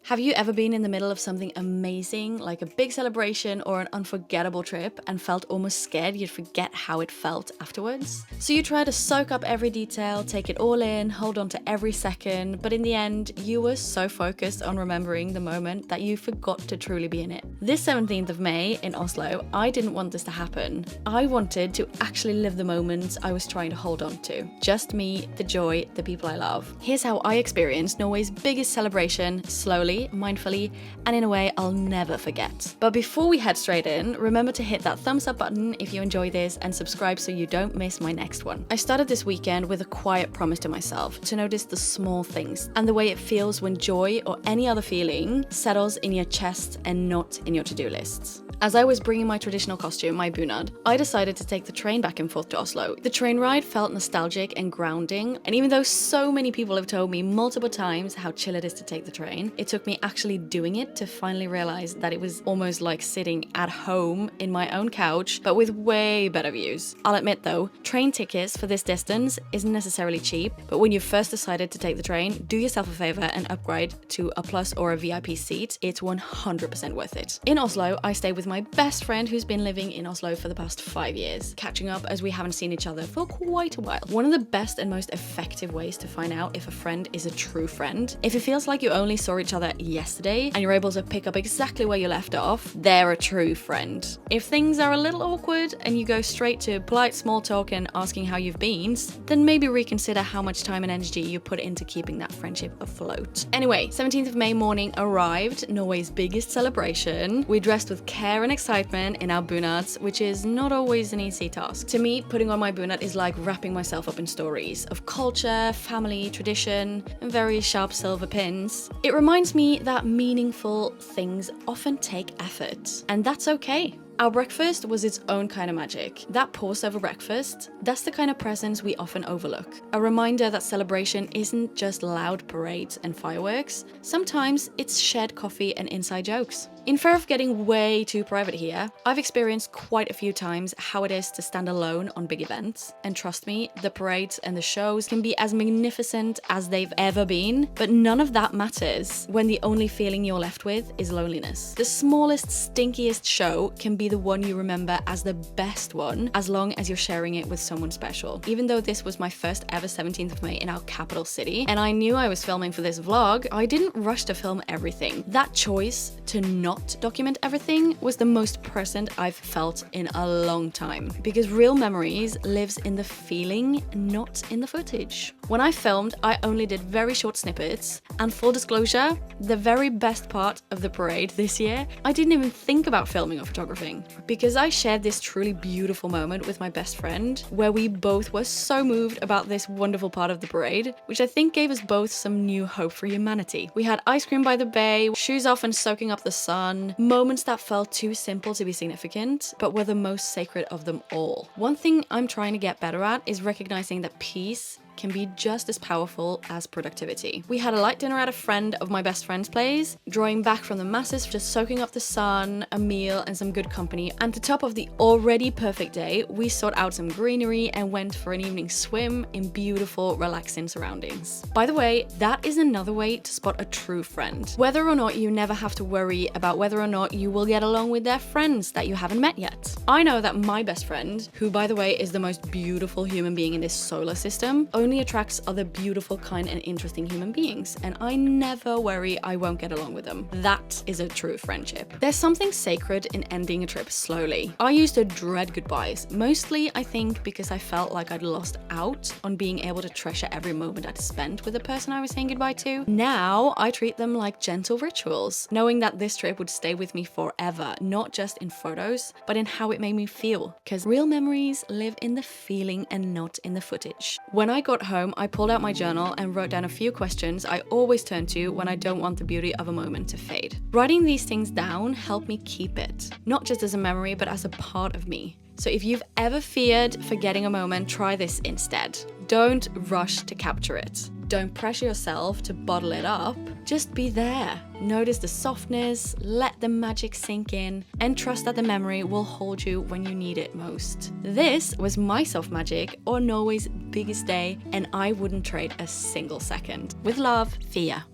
Have you ever been in the middle of something amazing, like a big celebration or an unforgettable trip, and felt almost scared you'd forget how it felt afterwards? So you try to soak up every detail, take it all in, hold on to every second, but in the end, you were so focused on remembering the moment that you forgot to truly be in it. This 17th of May in Oslo, I didn't want this to happen. I wanted to actually live the moments I was trying to hold on to. Just me, the joy, the people I love. Here's how I experienced Norway's biggest celebration, slowly, mindfully, and in a way I'll never forget. But before we head straight in, remember to hit that thumbs up button if you enjoy this and subscribe so you don't miss my next one. I started this weekend with a quiet promise to myself to notice the small things and the way it feels when joy or any other feeling settles in your chest and not in your to-do lists. As I was bringing my traditional costume, my bunad, I decided to take the train back and forth to Oslo. The train ride felt nostalgic and grounding, and even though so many people have told me multiple times how chill it is to take the train, it took me actually doing it to finally realize that it was almost like sitting at home in my own couch, but with way better views. I'll admit though, train tickets for this distance isn't necessarily cheap, but when you first decided to take the train, do yourself a favor and upgrade to a plus or a VIP seat. It's 100% worth it. In Oslo, I stayed with my best friend who's been living in Oslo for the past 5 years, catching up as we haven't seen each other for quite a while. One of the best and most effective ways to find out if a friend is a true friend, if it feels like you only saw each other yesterday and you're able to pick up exactly where you left off, they're a true friend. If things are a little awkward and you go straight to polite small talk and asking how you've been, then maybe reconsider how much time and energy you put into keeping that friendship afloat. Anyway, 17th of May morning arrived, Norway's biggest celebration. We dressed with care and excitement in our bunads, which is not always an easy task. To me, putting on my bunad is like wrapping myself up in stories of culture, family, tradition, and various sharp silver pins. It reminds me that meaningful things often take effort, and that's okay. Our breakfast was its own kind of magic. That pause over breakfast, that's the kind of presence we often overlook. A reminder that celebration isn't just loud parades and fireworks. Sometimes it's shared coffee and inside jokes. In fear of getting way too private here, I've experienced quite a few times how it is to stand alone on big events. And trust me, the parades and the shows can be as magnificent as they've ever been, but none of that matters when the only feeling you're left with is loneliness. The smallest, stinkiest show can be the one you remember as the best one, as long as you're sharing it with someone special. Even though this was my first ever 17th of May in our capital city, and I knew I was filming for this vlog, I didn't rush to film everything. That choice to not document everything was the most present I've felt in a long time, because real memories lives in the feeling, not in the footage. When I filmed, I only did very short snippets, and full disclosure, the very best part of the parade this year, I didn't even think about filming or photographing, because I shared this truly beautiful moment with my best friend, where we both were so moved about this wonderful part of the parade, which I think gave us both some new hope for humanity. We had ice cream by the bay, shoes off and soaking up the sun, moments that felt too simple to be significant, but were the most sacred of them all. One thing I'm trying to get better at is recognizing that peace can be just as powerful as productivity. We had a light dinner at a friend of my best friend's place, drawing back from the masses, just soaking up the sun, a meal, and some good company. And to top of the already perfect day, we sought out some greenery and went for an evening swim in beautiful, relaxing surroundings. By the way, that is another way to spot a true friend. Whether or not you never have to worry about whether or not you will get along with their friends that you haven't met yet. I know that my best friend, who by the way is the most beautiful human being in this solar system, only attracts other beautiful, kind, and interesting human beings, and I never worry I won't get along with them. That is a true friendship. There's something sacred in ending a trip slowly. I used to dread goodbyes, mostly I think because I felt like I'd lost out on being able to treasure every moment I'd spent with the person I was saying goodbye to. Now I treat them like gentle rituals, knowing that this trip would stay with me forever, not just in photos, but in how it made me feel, because real memories live in the feeling and not in the footage. When I got home, I pulled out my journal and wrote down a few questions I always turn to when I don't want the beauty of a moment to fade. Writing these things down helped me keep it, not just as a memory, but as a part of me. So if you've ever feared forgetting a moment, try this instead. Don't rush to capture it. Don't pressure yourself to bottle it up. Just be there. Notice the softness, let the magic sink in, and trust that the memory will hold you when you need it most. This was my soft magic on Norway's biggest day, and I wouldn't trade a single second. With love, Fia.